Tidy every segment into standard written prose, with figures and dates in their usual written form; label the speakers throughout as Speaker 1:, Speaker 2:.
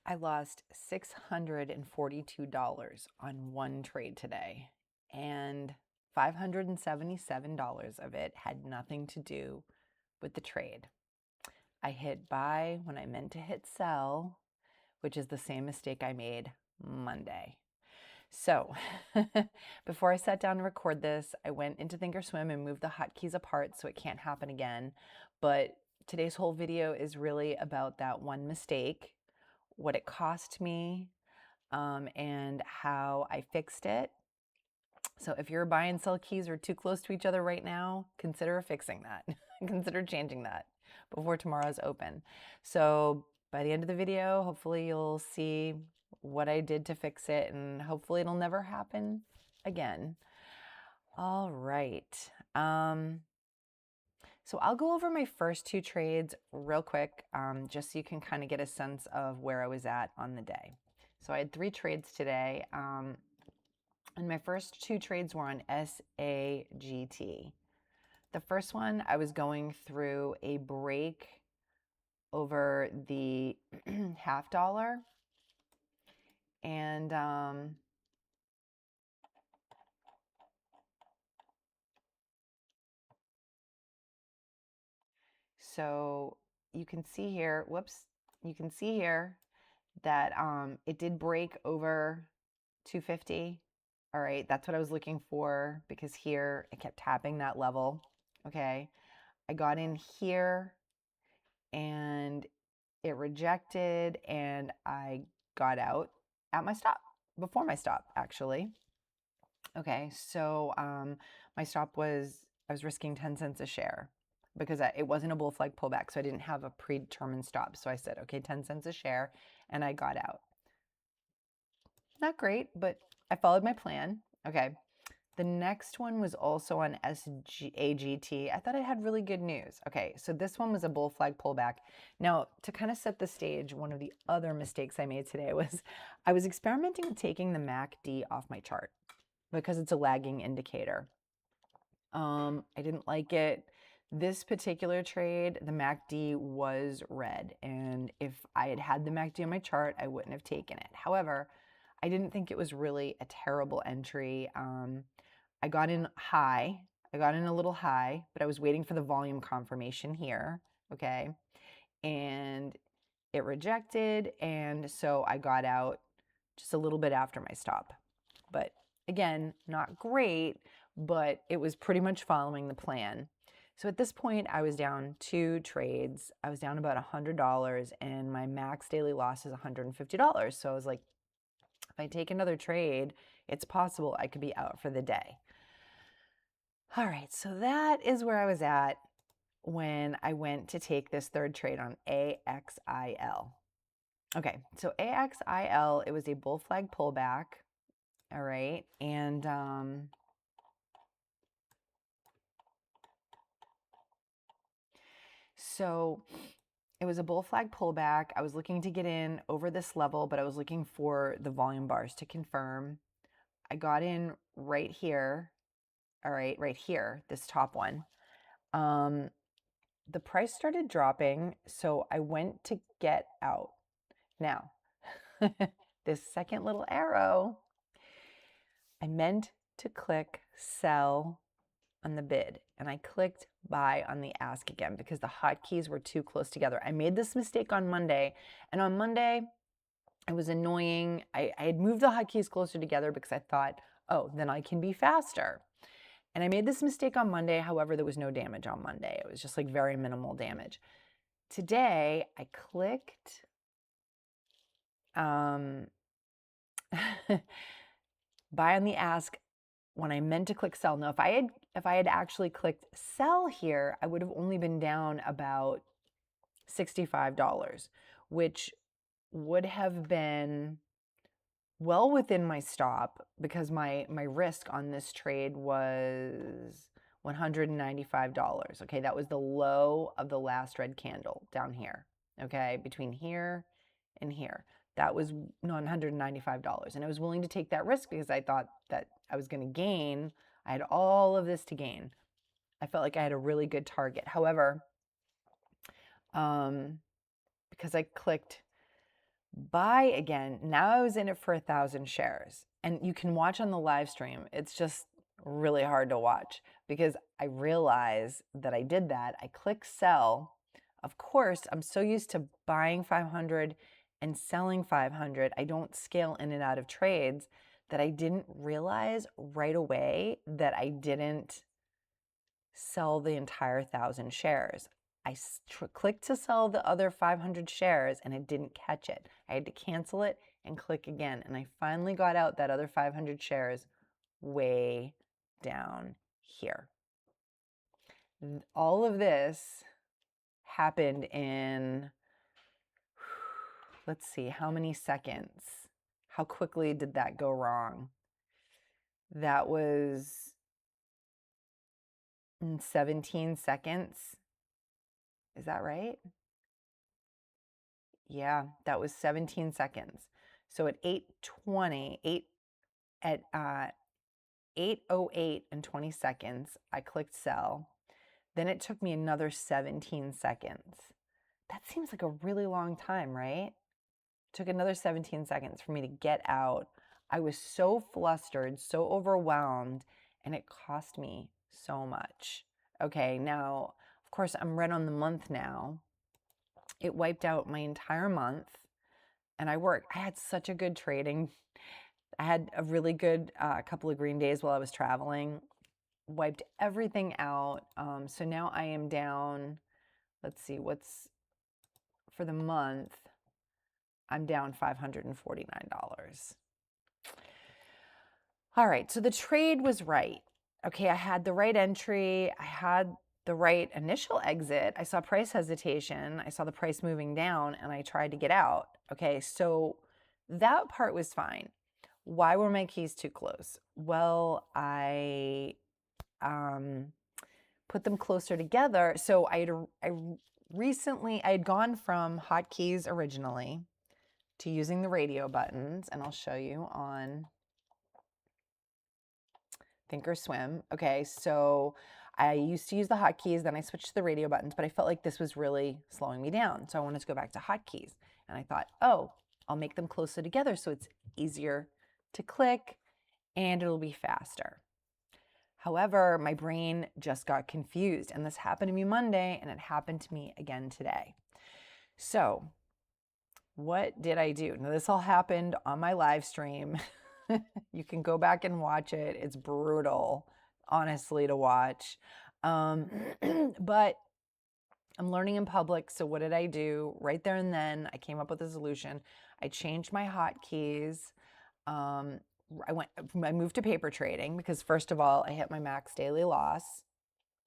Speaker 1: I lost $642 on one trade today, and $577 of it had nothing to do with the trade. I hit buy when I meant to hit sell, which is the same mistake I made Monday. So before I sat down to record this, I went into Thinkorswim and moved the hotkeys apart so it can't happen again. But today's whole video is really about that one mistake, what it cost me, and how I fixed it. So if your buy and sell keys are too close to each other right now, consider fixing that. Consider changing that before tomorrow's open. So by the end of the video, hopefully you'll see what I did to fix it, and hopefully it'll never happen again. All right. So I'll go over my first two trades real quick, just so you can kind of get a sense of where I was at on the day. So I had three trades today, and my first two trades were on SAGT. The first one, I was going through a break over the half dollar, and so you can see here, you can see here that it did break over 250. All right, that's what I was looking for, because here it kept tapping that level. Okay, I got in here and it rejected, and I got out at my stop, before my stop actually. Okay, so my stop was, I was risking 10 cents a share because it wasn't a bull flag pullback, so I didn't have a predetermined stop. So I said, okay, 10 cents a share, and I got out. Not great, but I followed my plan. Okay. The next one was also on SAGT. I thought I had really good news. Okay, so this one was a bull flag pullback. Now, to kind of set the stage, one of the other mistakes I made today was I was experimenting with taking the MACD off my chart because it's a lagging indicator. I didn't like it. This particular trade, the MACD was red, and if I had had the MACD on my chart, I wouldn't have taken it. However, I didn't think it was really a terrible entry. I got in high. I got in a little high, but I was waiting for the volume confirmation here, okay? And it rejected, and so I got out just a little bit after my stop. But again, not great, but it was pretty much following the plan. So at this point, I was down two trades. I was down about $100, and my max daily loss is $150. So I was like, if I take another trade, it's possible I could be out for the day. All right, so that is where I was at when I went to take this third trade on AXIL. Okay, so AXIL, it was a bull flag pullback. All right, and so it was a bull flag pullback. I was looking to get in over this level, but I was looking for the volume bars to confirm. I got in right here. All right, right here, this top one. The price started dropping, so I went to get out. Now, this second little arrow, I meant to click sell on the bid, and I clicked buy on the ask again because the hotkeys were too close together. I made this mistake on Monday, and on Monday, it was annoying. I had moved the hotkeys closer together because I thought, oh, then I can be faster. And I made this mistake on Monday. However, there was no damage on Monday. It was just like very minimal damage. Today, I clicked buy on the ask when I meant to click sell. Now, if I had actually clicked sell here, I would have only been down about $65, which would have been well within my stop because my risk on this trade was $195. Okay, that was the low of the last red candle down here. Okay, between here and here. That was $195. And I was willing to take that risk because I thought that I was going to gain. I had all of this to gain. I felt like I had a really good target. However, because I clicked buy again. Now I was in it for 1,000 shares. And you can watch on the live stream. It's just really hard to watch because I realize that I did that. I click sell. Of course, I'm so used to buying 500 and selling 500. I don't scale in and out of trades that I didn't realize right away that I didn't sell the entire 1,000 shares. I clicked to sell the other 500 shares and it didn't catch it. I had to cancel it and click again. And I finally got out that other 500 shares way down here. All of this happened in, let's see, how many seconds? How quickly did that go wrong? That was in 17 seconds. Is that right? Yeah, that was 17 seconds. So at 8:20, at 8:08 and 20 seconds, I clicked sell. Then it took me another 17 seconds. That seems like a really long time, right? It took another 17 seconds for me to get out. I was so flustered, so overwhelmed, and it cost me so much. Okay, now, of course, I'm right on the month now. It wiped out my entire month, and I had such a good trading. I had a really good couple of green days while I was traveling, wiped everything out. So now I am down, let's see, what's for the month, I'm down $549. All right, so the trade was right. Okay, I had the right entry. I had the right initial exit. I saw price hesitation. I saw the price moving down and I tried to get out. Okay, so that part was fine. Why were my keys too close? Well, I put them closer together. So I had gone from hotkeys originally to using the radio buttons, and I'll show you on Thinkorswim. Okay, so I used to use the hotkeys, then I switched to the radio buttons, but I felt like this was really slowing me down. So I wanted to go back to hotkeys. And I thought, oh, I'll make them closer together so it's easier to click and it'll be faster. However, my brain just got confused, and this happened to me Monday and it happened to me again today. So what did I do? Now, this all happened on my live stream. You can go back and watch it. It's brutal, honestly, to watch. But I'm learning in public. So what did I do? Right there and then, I came up with a solution. I changed my hotkeys. I moved to paper trading because first of all, I hit my max daily loss.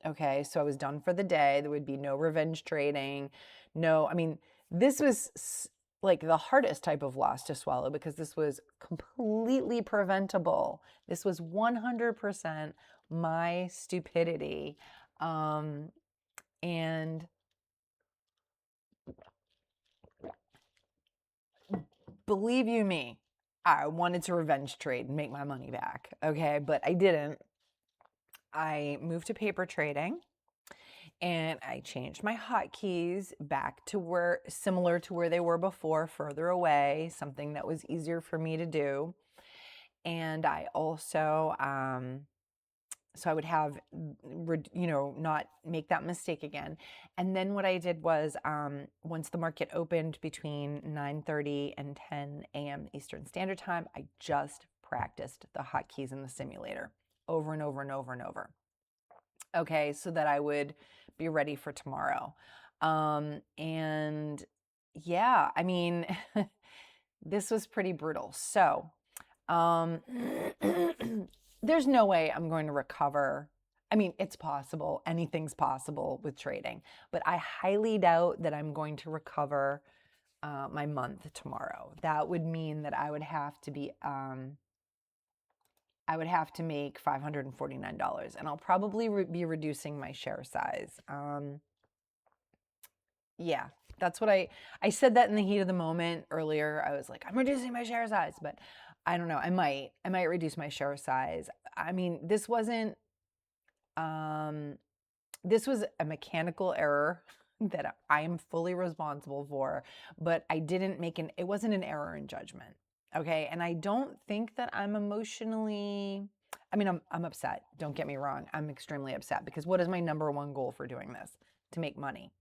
Speaker 1: Okay, so I was done for the day. There would be no revenge trading. This was like the hardest type of loss to swallow because this was completely preventable. This was 100% my stupidity. And believe you me, I wanted to revenge trade and make my money back. Okay, but I didn't. I moved to paper trading. And I changed my hotkeys back to similar to where they were before, further away, something that was easier for me to do. And I also, so I would have, not make that mistake again. And then what I did was, once the market opened between 9:30 and 10 a.m. Eastern Standard Time, I just practiced the hotkeys in the simulator over and over and over and over. Okay, so that I would be ready for tomorrow. And yeah, this was pretty brutal. So, there's no way I'm going to recover. It's possible. Anything's possible with trading, but I highly doubt that I'm going to recover my month tomorrow. That would mean that I would have to make $549, and I'll probably be reducing my share size. Yeah, that's what I said that in the heat of the moment earlier. I was like, I'm reducing my share size, but I don't know. I might reduce my share size. This wasn't, this was a mechanical error. that I am fully responsible for, but I didn't make it wasn't an error in judgment. Okay. And I don't think that I'm emotionally, I mean, I'm upset. Don't get me wrong. I'm extremely upset because what is my number one goal for doing this? To make money.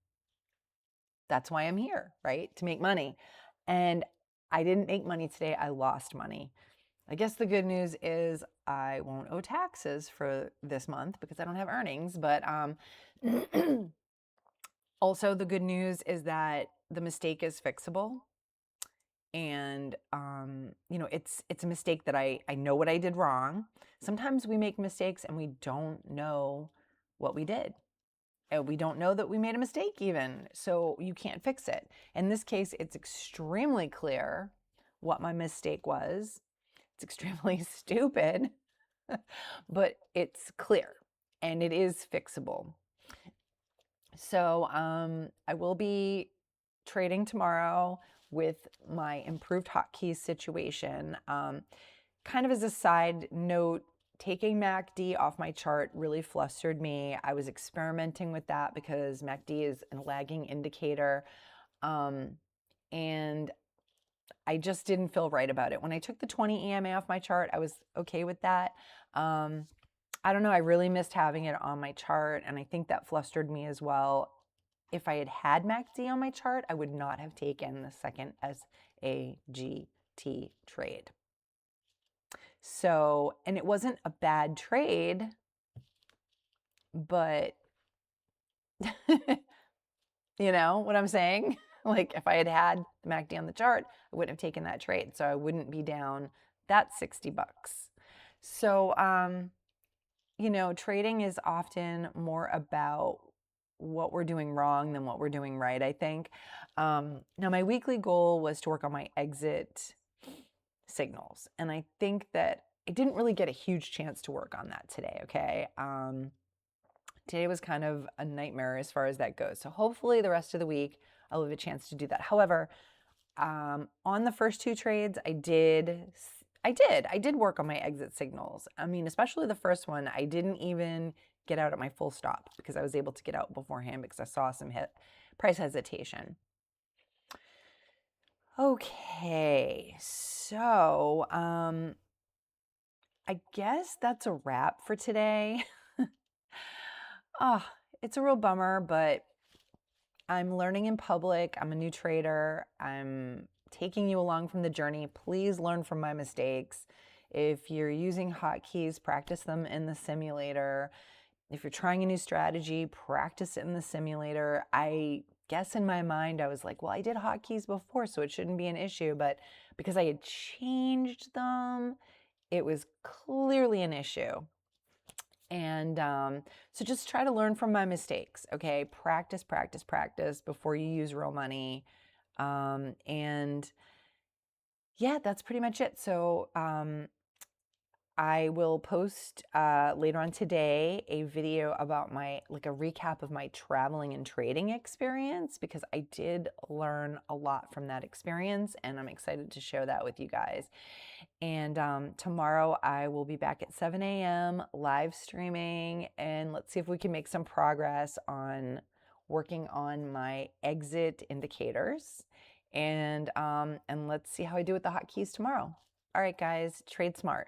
Speaker 1: That's why I'm here, right? To make money. And I didn't make money today. I lost money. I guess the good news is I won't owe taxes for this month because I don't have earnings. But also, the good news is that the mistake is fixable. And it's a mistake that I know what I did wrong. Sometimes we make mistakes and we don't know what we did. And we don't know that we made a mistake even, so you can't fix it. In this case, it's extremely clear what my mistake was. It's extremely stupid, but it's clear and it is fixable. So I will be trading tomorrow with my improved hotkeys situation. Kind of as a side note, taking MACD off my chart really flustered me. I was experimenting with that because MACD is a lagging indicator. And I just didn't feel right about it. When I took the 20 EMA off my chart, I was okay with that. I don't know, I really missed having it on my chart, and I think that flustered me as well. If I had had MACD on my chart, I would not have taken the second SAGT trade. So, and it wasn't a bad trade, but you know what I'm saying? Like if I had had the MACD on the chart, I wouldn't have taken that trade. So I wouldn't be down that 60 bucks. So, trading is often more about what we're doing wrong than what we're doing right, I think. Now, my weekly goal was to work on my exit signals. And I think that I didn't really get a huge chance to work on that today, okay? Today was kind of a nightmare as far as that goes. So hopefully the rest of the week I'll have a chance to do that. However, on the first two trades, I did work on my exit signals. I mean, especially the first one, I didn't even get out at my full stop because I was able to get out beforehand because I saw some price hesitation. Okay, so I guess that's a wrap for today. Oh, it's a real bummer, but I'm learning in public. I'm a new trader. I'm taking you along from the journey. Please learn from my mistakes. If you're using hotkeys, practice them in the simulator. If you're trying a new strategy, practice it in the simulator. I guess in my mind, I was like, well, I did hotkeys before, so it shouldn't be an issue. But because I had changed them, it was clearly an issue. And so just try to learn from my mistakes, okay? Practice, practice, practice before you use real money. And yeah, that's pretty much it. So I will post later on today a video about like a recap of my traveling and trading experience because I did learn a lot from that experience and I'm excited to share that with you guys. And tomorrow I will be back at 7 a.m. live streaming and let's see if we can make some progress on working on my exit indicators and let's see how I do with the hotkeys tomorrow. All right, guys, trade smart.